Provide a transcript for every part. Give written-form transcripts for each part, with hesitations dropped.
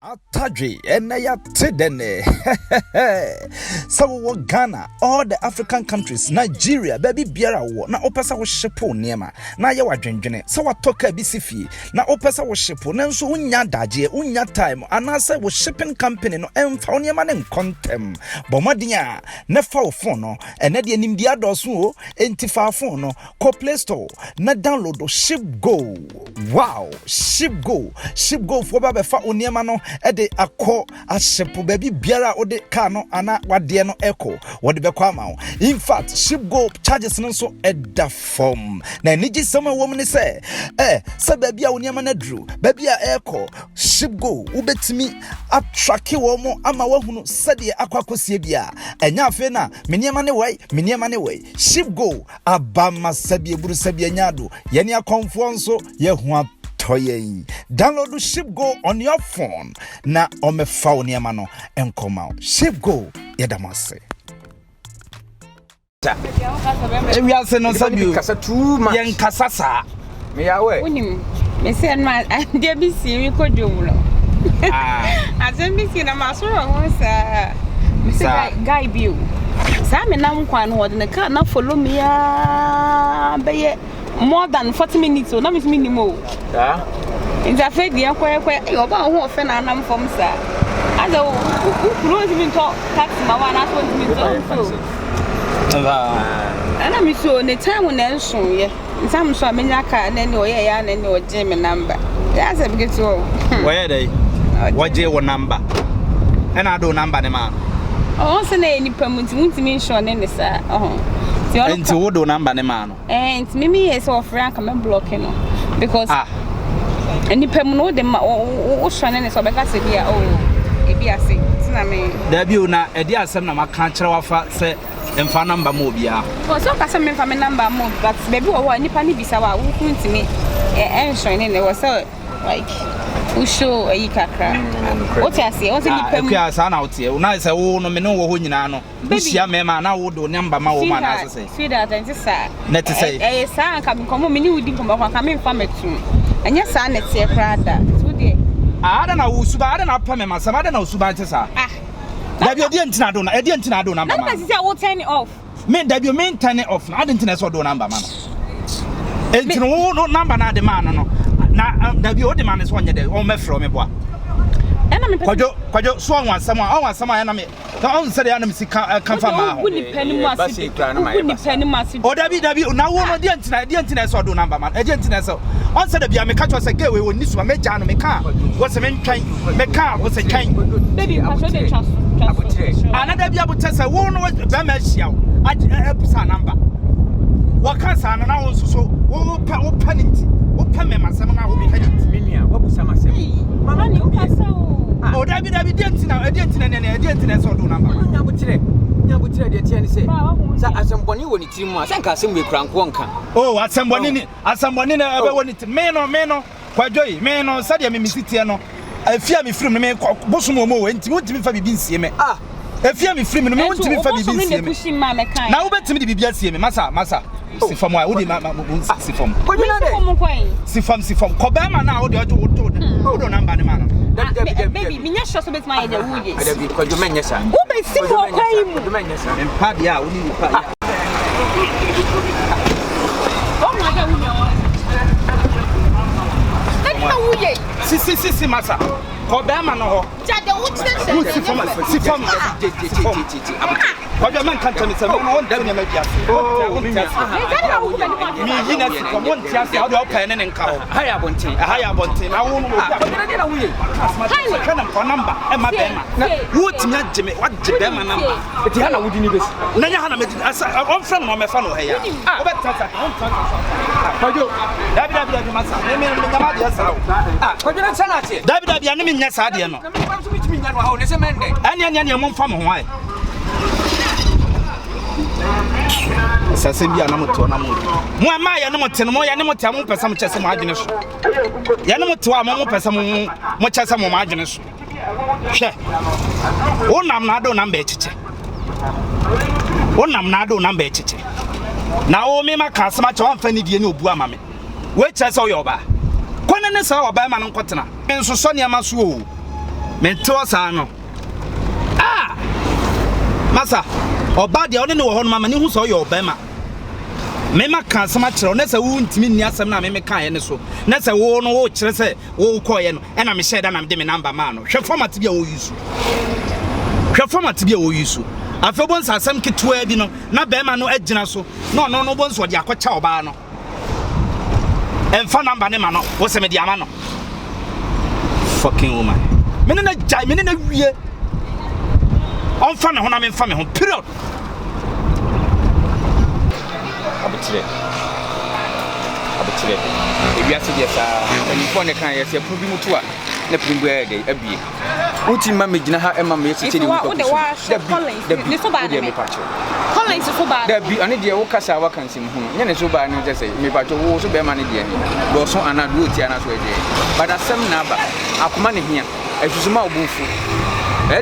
Atadri enaya tidene. So Ghana, all the African countries, Nigeria, baby biara wo na opesa wo shipo niema na ye wadwendwene so watoka bisifi na opesa wo shipo na nso unya daje unya time anase wo shipping company no emfa wo niema ne nkontem bomadinya na fa wo phone no ene de nimdia doso o entifa phone no ko Play Store na download Ship Go. Wow, Ship Go for ba fa wo niema no ede akọ ashepo baby biara ode car no ana wade no echo wode be kwa ma. In fact, Ship Go charges no so eda form na niji sama wo mne se se baby a woniama na dru baby a echo Ship Go ubetimi attrack wo mo ama wahunu sede akwakosie bia enya afi na meniama ne wei Ship Go abama sabie buru sabie nyado ye ne Komfo nso ye hu download Ship Go on your phone na omefa oniema no enkoma Ship Go yedamase ewi ase no sabi kasa too much yen kasa sa me yawe unim me say na ande bi si mi kodwulo azem bi si na masoro ho sa me say guy bi o sa me na nkwa no wode na na follow me ya be more than 40 minutes so na me minimum it's a fake dia kwa yo ba ho ofe na anam fom sa ada u close me to taxi ma wa na so me to ana mi so ne time na nso ye nsam so amenya ka na ne oye ya na ne oje me number ya se bi to oye dai waje wo number ana do number ne ma o se na ni pamuntimi nso ne sa enti wo do number ne ma no enti mimi yes offer aka me block no because any pemuno de ma o shane ne so be ka se bia e bia se tina me da bi una e di asem na maka kire wafa se emfa number mo bia so ka se me fa me number mo but baby wo nipa ni bisa wa wo kuntimi shane ne wo so like we show ayi kakra what you say what ni pem akwa sa na otie una se wo no me no wo ho nyina no bisia me ma na wo do number ma wo ma na se see that and say net say sa ka me komo me ni wudi komo ka me fa metu anya sa net e krada so de ada na wo suba ada na pa me ma sa ada na wo suba nte sa da bi odi ntina do na edi ntina do number ma na say wo turn off me da bi me turn off na ada ntina so do number ma no entino wo number na de ma no na da bi o de man so onye de o mefro me boa ena me kwajo so anwansam ya na me ka on sere ya na me sika kan fa ma ho ni pani mu ase o da bi na wo no de antina so do number man e de antina so on sere bia me ka cho se ge we woni suma me ja no me ka wo se me ntwan me ka wo se twan baby ka so de transfer another bi abute se wo no ba ma hia wo ebusa number wo ka sa na wo so wo paninti open me masem na wo be ka menua wabusa masem mama ni ukasa o dabi dentina so do number nya butire de tie ni se sa asemboni woni tirimu asanka asem we kranko nka asemboni na ebe woni me no kwadoi me no sadia me misitie no afia me firim me bosomo mo we ntimi fa bibi nsie me afia me firim no me ntimi fa bibi nsie me na wo betimi de bibi asie me masa sifam wa odi ma sifam ko jina de sifam ko ba ma na odi odo number ne ma no baby minya sho so betima ye de wuje baby ko jo menya sa wo be sifo kwai mu jo menya sa empa bia oni ni pa o ma ga wuje si masa ko ba ma no ho jade wo tire sifam kwa jamaa kanta misema won da me bia oh mi yina si ko won tia se o pa ne nka ho haya bonten na wo no na wuye asma kana ko number e ma be ma wo tinya jeme wa je be ma number eti hana wudi ni besi na nya hana me on friend no me fa no heya o be tata on tata kwajo dabi masa me ngama dia sa kwajo na sana tie dabi ane me nya sa de no mi nya no ha o ne se mende ane mo mfa mo ho ai Sasembi anamoto na mo ama ya no motene mo ya ne motia mo pesa mo chese mo adwene so ya ne moto a mo pesa mo chese mo adwene so hwe wonam na do number echiche na o me maka asema che wamfa ni die ne obu ama me we chese o yoba kone ne sa oba ma no nkotena me nso so ne ama so o Mentor sano. Ah! Masa, oba de one ne wo ho no ma ne hu so yo bema. Mema kan sama kire na se wo ntimi ni asem na me kan ye ne so. Na se wo no wo kire se wo koye no. E na me share da na me de me number ma no. Hwe format bia wo use. Hwe format bia wo use. Afebo nsa asem ketua bi no na bema no agina so. No bo nso de akocha oba no. Emfa number ne ma no. Wo se me de ama no. Fucking woman. Me na jai me na wie. On fa me ho na me fa me ho period. Abetire. Ebiase dia sa anifo ne kan yesi apu bi mutu a na pumbu e dey abie. Uti ma me gina ha e ma me yesi tedi mutu. Ne so ba ne me pacho. Collins so ba. Da bi ane dia wo kasa wa kan sim hu. Nya ne so ba ne je say me pacho wo so be ma ne dia ni. Do so ana do ti ana so e dey. But asem na ba akoma ne hia. Asusuma obufu.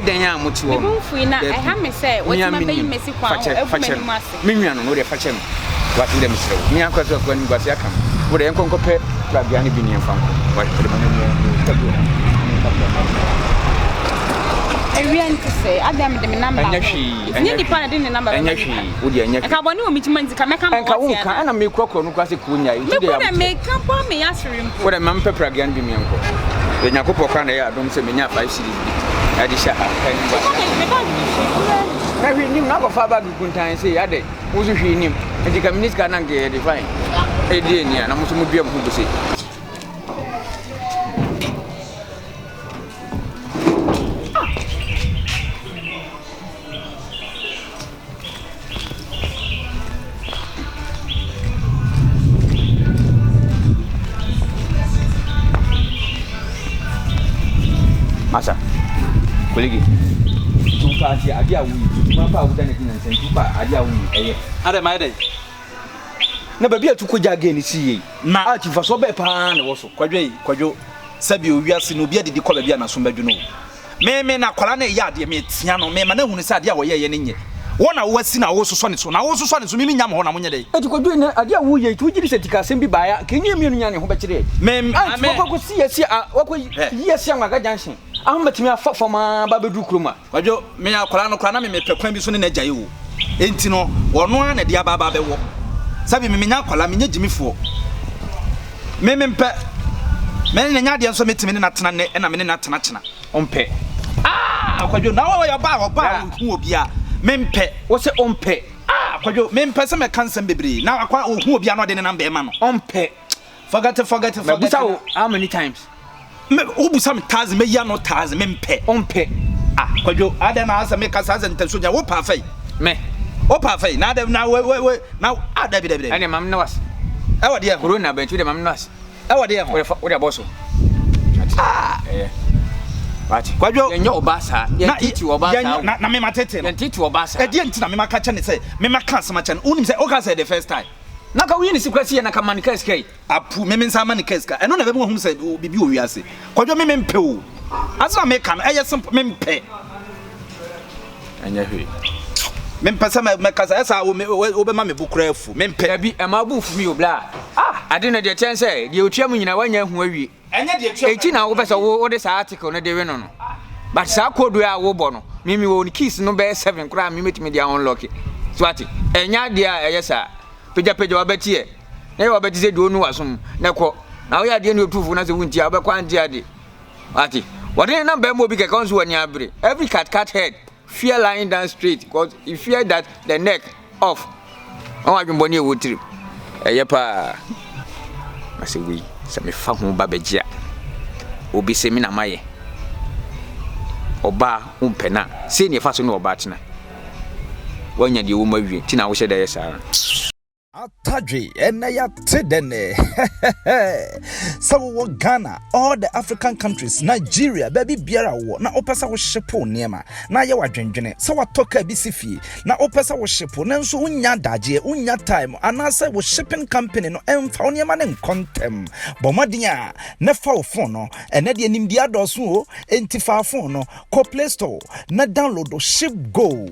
Den ya muti wo. Obufu na e ha me say what ma be mesi kwa efu mani mase. Me nwa no de fa che me. What in the Mr. Me and Quasso when you was yakam. Would I compare Fabiani Binian from what the I really to say, I damn the number. And she, any part in the number. And she, would you? I can't want to meet you. And I make Coco, no classic Kunya. You make come for me answering. What a man pepper again be me uncle. The Nacopo Canada, don't say me now 5 cities. I just shut up. I knew not of Faber Gunta say, I did. Was he him? And the communist can get divine. A day, and I'm also be able to say. Masa, colleague. Party adia wi ma pa wuda ne din nsan tu ba adia wi eye ade ma ade na ba bia tu ko jage ni siye na a ti fa so be pa ne wo so kwadwo sabi owiase no bia didi kola bia na so badwo no me na kwala na ya ade me tia no me ma na hunu sa ade a wo ye ne nye wona wo asi na wo so ne so na wo so ne so me nyam ho na mo nye dai e ti kwadwo ne adia wo ye tu giri setika sem bi ba ya kenye mi no nya ne ho be kire me ko siye si a wo ko ye si an aga junction ahmatimi afafama ba bedu kroma kwadwo me akwala no kwana me pekwan bi so ne agyaye wo enti no wono a na dia baba bewo sabi me nya akwala me nya gimifo me mpe me ne nya de so metimi ne natena ne na me ne natena chena ompe kwadwo na wo ya ba hu obi a me mpe wo se ompe kwadwo me mpe se me kansem bebre na akwa hu obi a no de ne namba e ma no ompe forget how many times me obusa me tazi me ya no tazi me mpe ompe kwadwo ada na asa me kasa za ntaso nya wo pa fai me wo pa fai na ada na we na ada bi ene mam na was e wode e corona ben tu de mam na was e wode e wo de boso Bati kwadwo yenye obasa ye titi obasa na me matete no ye titi obasa e die ntina me maka chane say me maka asema chane unim say o ka say the first time naka wi ni sikwasi ye naka manika skai apu me nsa manika ska eno na be mo hu say bibi o wiase kwadwo me mpe o asema me kan e ye simple me mpe anya hwe me mpe say me kasa esa o be ma me bukura afu me mpe bi e ma bu fu mi obla ade na de chen say de otwa mu nyina wanya hu awie enya de otwa echi na wo pesa wo de sa article no de we no but sa kodu a wo bo no mimi wo ni keys no be 7 kura mi metimi dia unlock swati enya dia eyesa peja wabeti e na wabeti se do nu wasum na ko na wo ya de ni otufu na se wunti abekwa ante ade ati wade na be mo bi ke konso wani abre every cat head fear lying down straight because you fear that the neck off on adwumbo ni e wotiri eye pa mase wi se me fa ho ba begia obi se mi na maye oba umpena se ni fa so no oba tena wanya di wo mawie ti na wo hye da yesa Atadri enaya tidene so Ghana all the African countries Nigeria baby biara wo na opesa wo shipo niema na ye wadwendwene so watoka bisifi na opesa wo shipo na nso unya daje unya time anase wo shipping company no emfa wo niema ne kontem bomadia na fa wo phone no ene de nimdi adoso o entifa phone no ko Play Store na download Ship Go.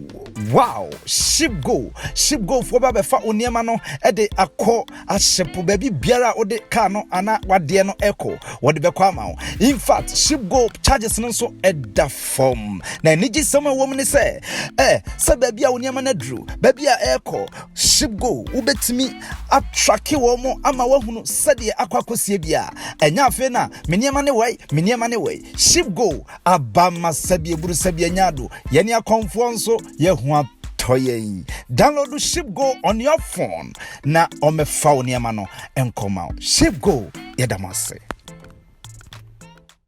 Wow, Ship Go for baba fa wo niema no ede akọ ahyepo baby biara ode car no ana wade no eko wode bekọ ama wo. In fact ShipGo charges no so eda form na eniji sama wo mne se se baby a woniama na dru baby a eko ShipGo ubetimi atrake wo mo ama wahunu sede akwakosie bia enya afi na meniama ne wei ShipGo abama sabie buru sabie nyado yeni akomfo nso ye hu toye. Download ShipGo on your phone na omefa oniama no enkoma. ShipGo yedamase.